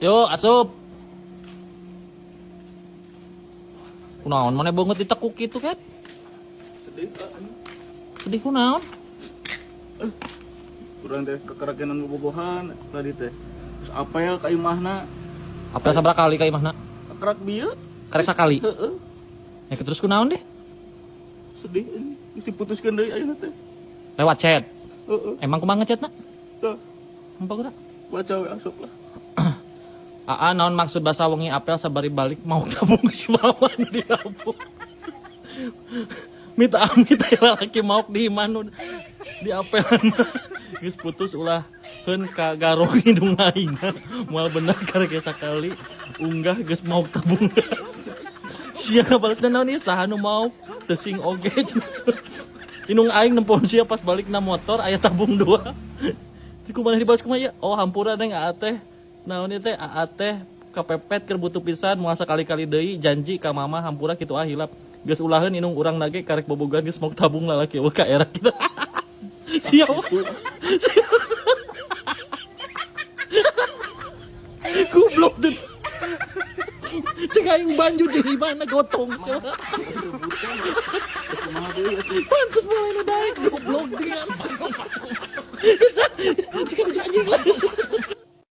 Yo, asup. Kunaon mana banget ditekuk gitu kan? Sedih kunaon? Kurang teh kekerakenan bobogohan tadi teh. Terus apa ya ka imahna? Apa sabra kali ka imahna? Kerak bieu. Karek sakali. Heeh. Ya terus kunaon deh? Sedih ini. Mesti putuskeun deui ayeuna teh. Lewat chat. Heeh. Emang kumaha ngechatna? Tah, Empa geura. baca we asup lah. Aa naon maksud bahasa wengi apel sabari balik mau tabung si Maman di kampung. Minta amit aya lalaki mauk di imah di apelan mah. Geus putus ulah heun ka garong hidung aingna. Moal bener karek sakali unggah geus mauk tabung gas. Sia ngabalesna naon ieu saha nu mauk teu sing oge. Inung aing nempon sia pas balik na motor aya tabung 2. Kumaha dibales kumaha ya? Oh hampura deng aa teh. Naon ieu teh aa teh kapepet keur butuh pisan moal sakali-kali deui janji ka mama hampura kitu ah hilap. Geus ulaheun inung urang nage karek bobogan geus mauk tabung lalaki we ka era kita. Sia. Goblok deh. Cek aing banjur di mana gotong sia. Kumaha deui atuh. Pantes mulai nu daek goblok dia.